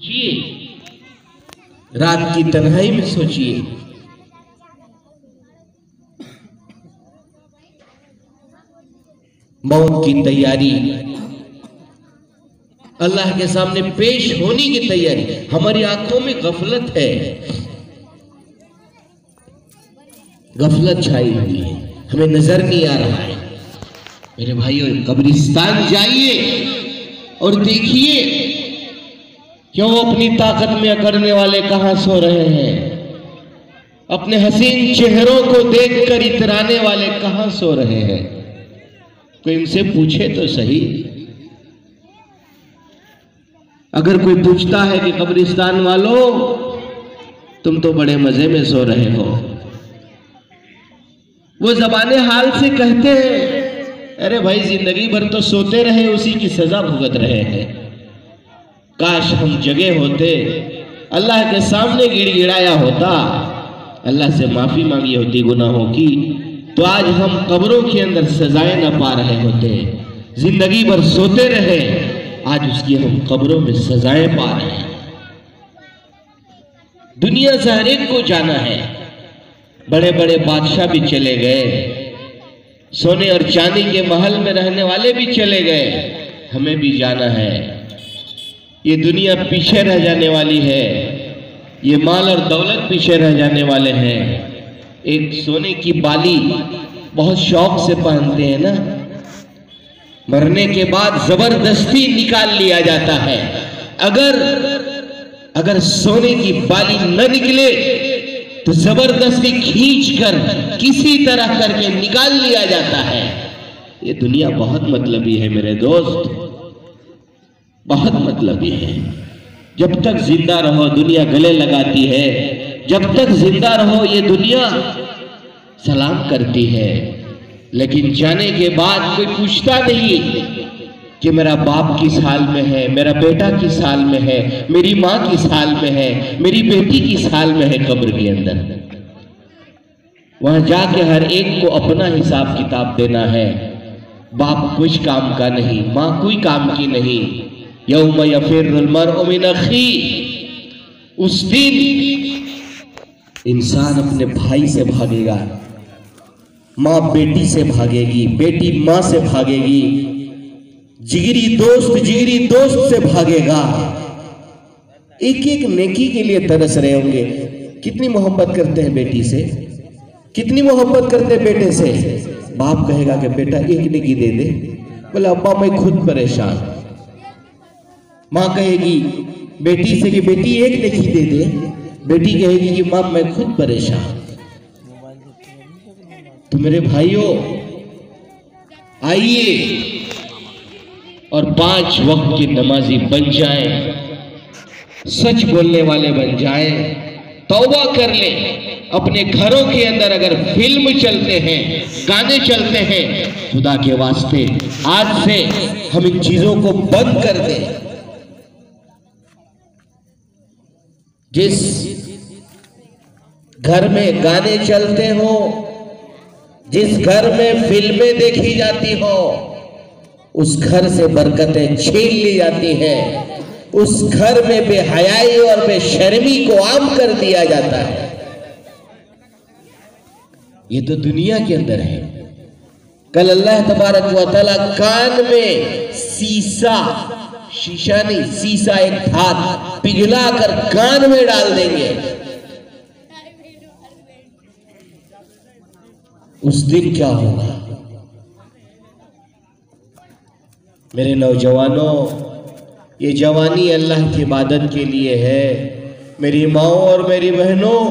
सोचिए, रात की तन्हाई में सोचिए, मौत की तैयारी, अल्लाह के सामने पेश होने की तैयारी। हमारी आंखों में गफलत है, गफलत छाई हुई है, हमें नजर नहीं आ रहा है। मेरे भाइयों, कब्रिस्तान जाइए और देखिए क्यों अपनी ताकत में अकड़ने वाले कहां सो रहे हैं, अपने हसीन चेहरों को देखकर इतराने वाले कहां सो रहे हैं। कोई इनसे पूछे तो सही। अगर कोई पूछता है कि कब्रिस्तान वालों तुम तो बड़े मजे में सो रहे हो, वो ज़बाने हाल से कहते हैं अरे भाई जिंदगी भर तो सोते रहे, उसी की सजा भुगत रहे हैं। काश हम जगे होते, अल्लाह के सामने गिड़गिड़ाया होता, अल्लाह से माफी मांगी होती गुनाहों की, तो आज हम कब्रों के अंदर सजाएं न पा रहे होते। जिंदगी भर सोते रहे, आज उसकी हम कब्रों में सजाएं पा रहे हैं। दुनिया से हर एक को जाना है, बड़े बड़े बादशाह भी चले गए, सोने और चांदी के महल में रहने वाले भी चले गए, हमें भी जाना है। ये दुनिया पीछे रह जाने वाली है, ये माल और दौलत पीछे रह जाने वाले हैं। एक सोने की बाली बहुत शौक से पहनते हैं ना, मरने के बाद जबरदस्ती निकाल लिया जाता है। अगर सोने की बाली न निकले तो जबरदस्ती खींचकर किसी तरह करके निकाल लिया जाता है। ये दुनिया बहुत मतलबी है मेरे दोस्त, बहुत मतलबी है। जब तक जिंदा रहो दुनिया गले लगाती है, जब तक जिंदा रहो ये दुनिया सलाम करती है, लेकिन जाने के बाद कोई पूछता नहीं कि मेरा बाप किस हाल में है, मेरा बेटा किस हाल में है, मेरी माँ किस हाल में है, मेरी बेटी किस हाल में है। कब्र के अंदर वहां जाके हर एक को अपना हिसाब किताब देना है। बाप कुछ काम का नहीं, माँ कोई काम की नहीं। यौम यफिर्रुल मर्उ मिन अखी, उस दिन इंसान अपने भाई से भागेगा, माँ बेटी से भागेगी, बेटी माँ से भागेगी, जिगरी दोस्त से भागेगा। एक एक नेकी के लिए तरस रहे होंगे। कितनी मोहब्बत करते हैं बेटी से, कितनी मोहब्बत करते हैं बेटे से। बाप कहेगा कि बेटा एक नेकी दे दे, बोले अब्बा मैं खुद परेशान। माँ कहेगी बेटी से कि बेटी एक नेकी दे दे, बेटी कहेगी कि माँ मैं खुद परेशान। तो मेरे भाइयों आइए और 5 वक्त की नमाजी बन जाएं, सच बोलने वाले बन जाएं, तौबा कर लें। अपने घरों के अंदर अगर फिल्म चलते हैं, गाने चलते हैं, खुदा के वास्ते आज से हम इन चीजों को बंद कर दें। जिस घर में गाने चलते हो, जिस घर में फिल्में देखी जाती हो, उस घर से बरकतें छीन ली जाती हैं। उस घर में बेहयाई और बेशर्मी को आम कर दिया जाता है। ये तो दुनिया के अंदर है। कल अल्लाह तबारक व तआला कान में शीशा नहीं, सीसा एक धात पिघला कर कान में डाल देंगे। उस दिन क्या होगा? मेरे नौजवानों, ये जवानी अल्लाह की इबादत के लिए है। मेरी माओ और मेरी बहनों,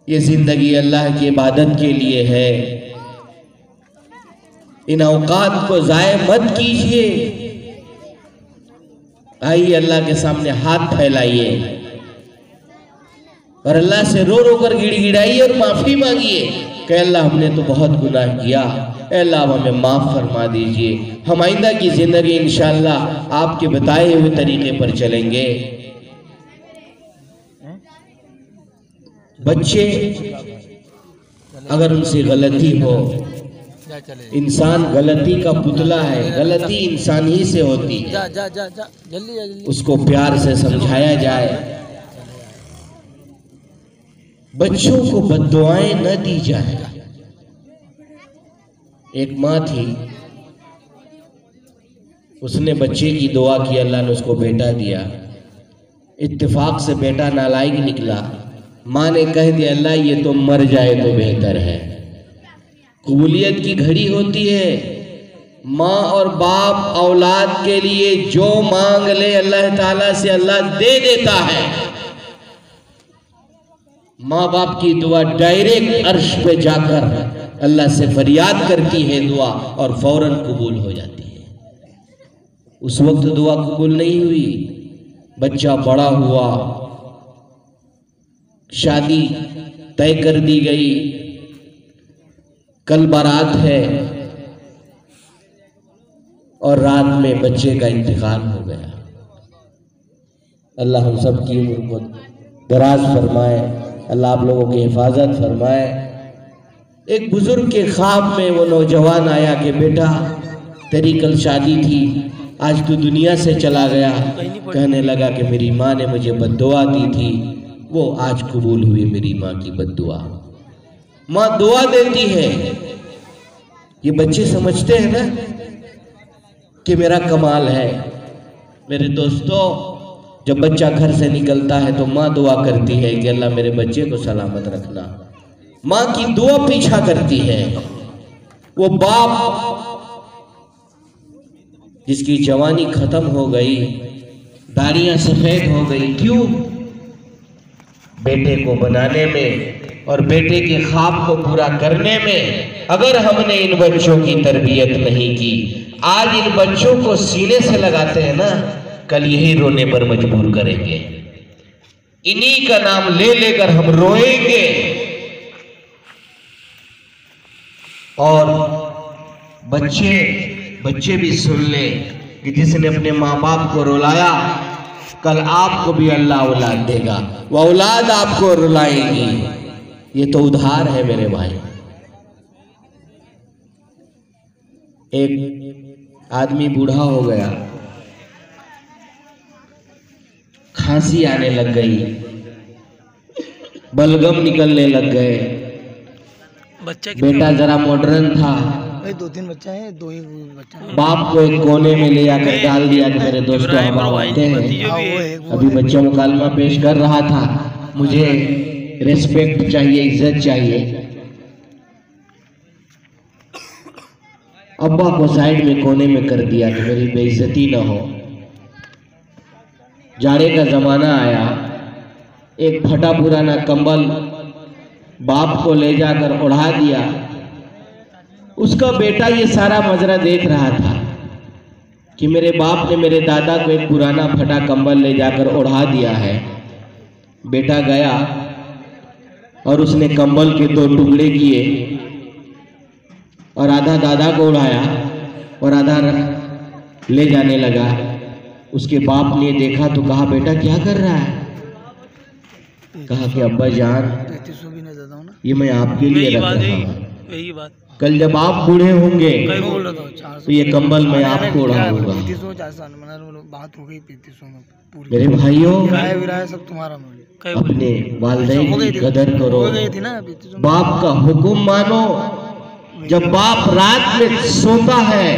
ये जिंदगी अल्लाह की इबादत के लिए है। इन औकात को जाये मत कीजिए। आइए अल्लाह के सामने हाथ फैलाइए और अल्लाह से रो रो कर गिड़गिड़ाइए और माफी मांगिए कि अल्लाह हमने तो बहुत गुनाह किया, अल्लाह हमें माफ फरमा दीजिए। हम आइंदा की जिंदगी इंशाअल्लाह आपके बताए हुए तरीके पर चलेंगे। बच्चे अगर उनसे गलती हो इंसान गलती का पुतला है, गलती इंसान ही से होती है। जल्दी उसको प्यार से समझाया जाए। बच्चों को बद्दुआएं न दी जाए। एक माँ थी, उसने बच्चे की दुआ की, अल्लाह ने उसको बेटा दिया। इत्तेफाक से बेटा नालायक निकला। माँ ने कह दिया अल्लाह ये तो मर जाए तो बेहतर है। कबूलियत की घड़ी होती है। माँ और बाप औलाद के लिए जो मांग ले अल्लाह ताला से अल्लाह दे देता है। माँ बाप की दुआ डायरेक्ट अर्श पे जाकर अल्लाह से फरियाद करती है दुआ, और फौरन कबूल हो जाती है। उस वक्त दुआ कबूल नहीं हुई, बच्चा बड़ा हुआ, शादी तय कर दी गई, कल बारात है और रात में बच्चे का इंतकाल हो गया। अल्लाह हम सब की उम्र को दराज फरमाए, अल्लाह आप लोगों की हिफाजत फरमाए। एक बुजुर्ग के ख्वाब में वो नौजवान आया कि बेटा तेरी कल शादी थी, आज तू दुनिया से चला गया। कहने लगा कि मेरी माँ ने मुझे बद्दुआ दी थी, वो आज कबूल हुई मेरी माँ की बद्दुआ। माँ दुआ देती है। ये बच्चे समझते हैं ना कि मेरा कमाल है। मेरे दोस्तों, जब बच्चा घर से निकलता है तो माँ दुआ करती है कि अल्लाह मेरे बच्चे को सलामत रखना। माँ की दुआ पीछा करती है। वो बाप जिसकी जवानी खत्म हो गई, दाढ़ियां सफेद हो गई, क्यों? बेटे को बनाने में और बेटे के ख्वाब को पूरा करने में अगर हमने इन बच्चों की तरबियत नहीं की, आज इन बच्चों को सीने से लगाते हैं ना, कल यही रोने पर मजबूर करेंगे। इन्हीं का नाम ले लेकर हम रोएंगे। और बच्चे भी सुन ले कि जिसने अपने माँ बाप को रुलाया, कल आपको भी अल्लाह औलाद देगा, वो औलाद आपको रुलाएगी। ये तो उधार है मेरे भाई। एक आदमी बूढ़ा हो गया, खांसी आने लग गई, बलगम निकलने लग गए। बेटा जरा मॉडर्न था, 2-3 बच्चा है, 2 ही बच्चा है। बाप को एक कोने में ले जाकर डाल दिया कि मेरे दोस्तों हम आते हैं। अभी बच्चा मुकालमा पेश कर रहा था, मुझे रिस्पेक्ट चाहिए, इज्जत चाहिए। अब्बा को साइड में कोने में कर दिया कि मेरी बेइज्जती ना हो। जाड़े का जमाना आया, एक फटा पुराना कंबल बाप को ले जाकर उड़ा दिया। उसका बेटा ये सारा मजरा देख रहा था कि मेरे बाप ने मेरे दादा को एक पुराना फटा कंबल ले जाकर उड़ा दिया है। बेटा गया और उसने कंबल के 2 टुकड़े किए और आधा दादा को उड़ाया और आधा ले जाने लगा। उसके बाप ने देखा तो कहा बेटा क्या कर रहा है? कहा कि अब्बा जान ये मैं आपके लिए रख रहा हूँ, कल जब आप बूढ़े होंगे तो ये कंबल मैं आपको उड़ाऊंगा। मेरे भाइयों, सब तुम्हारा अपने वालिदैन की कदर करो, बाप का हुक्म मानो। जब बाप रात में सोता है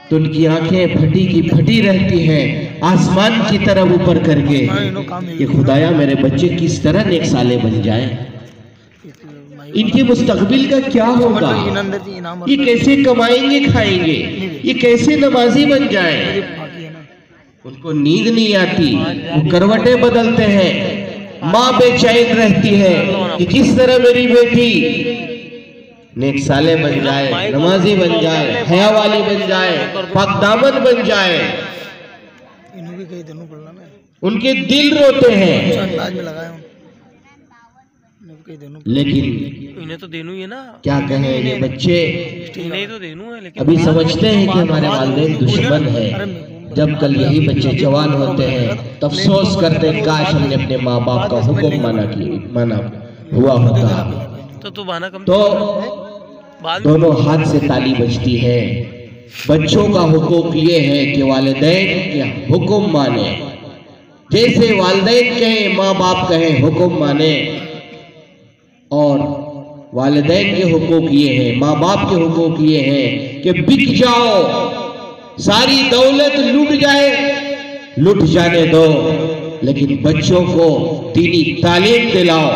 तो उनकी आंखें फटी की फटी रहती हैं, आसमान की तरफ ऊपर करके ये खुदाया मेरे बच्चे किस तरह नेक साले बन जाए, इनके मुस्तकबिल का क्या होगा, ये कैसे कमाएंगे खाएंगे, ये कैसे नमाजी बन जाए। उनको नींद नहीं आती, वो करवटें बदलते हैं। माँ बेचैन रहती है कि किस तरह मेरी बेटी नेक साले बन जाए, नमाजी बन जाए, हया वाली बन जाए, पाकदामन बन जाए। उनके दिल रोते हैं, लेकिन इन्हें तो देनू ही है ना। क्या कहें ये बच्चे, इन्हें तो देनू है, लेकिन अभी समझते हैं कि हमारे वालिदैन दुश्मन है। जब कल यही बच्चे जवान होते हैं तो अफसोस करते हैं काश हमने अपने माँ बाप का हुक्म माना हुआ होता। तो तू बहाना कम तो दोनों हाथ से ताली बजती है। बच्चों का हुकूक ये है कि वालिदैन के हुक्म माने, जैसे वालिदैन कहे माँ बाप कहे हुक्म माने। और वालिदैन के हुकूक ये है, माँ बाप के हुकूक ये है कि बिक जाओ, सारी दौलत लुट जाने दो, लेकिन बच्चों को दीनी तालीम दिलाओ,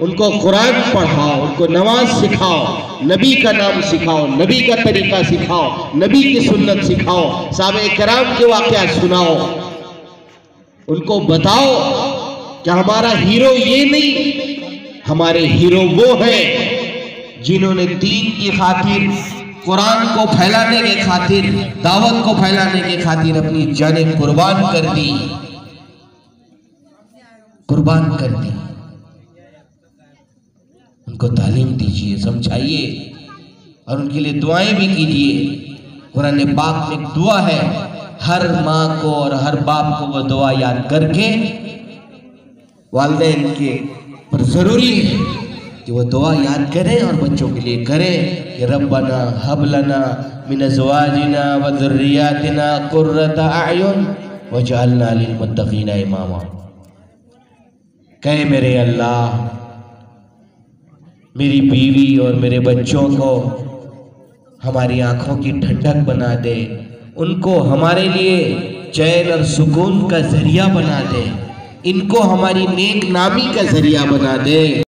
उनको कुरान पढ़ाओ, उनको नमाज सिखाओ, नबी का नाम सिखाओ, नबी का तरीका सिखाओ, नबी की सुन्नत सिखाओ, साहबे कराम के वाक़या सुनाओ। उनको बताओ कि हमारा हीरो ये नहीं, हमारे हीरो वो हैं जिन्होंने दीन की खातिर, कुरान को फैलाने के खातिर, दावत को फैलाने के खातिर अपनी जानें कुर्बान कर दी। उनको तालीम दीजिए, समझाइए और उनके लिए दुआएं भी कीजिए। कुरान पाक में एक दुआ है, हर माँ को और हर बाप को वो दुआ याद करके वालिदैन के पर जरूरी है कि वो दुआ याद करें और बच्चों के लिए करें कि रब्बना हब लना मिन अज़वाजिना व ज़ुर्रिय्यातिना क़ुर्रता अयुन वजअलना लिल मुत्तक़ीना इमामा। कहे मेरे अल्लाह, मेरी बीवी और मेरे बच्चों को हमारी आंखों की ठंडक बना दे, उनको हमारे लिए चैन और सुकून का जरिया बना दे, इनको हमारी नेक नामी का जरिया बना दे।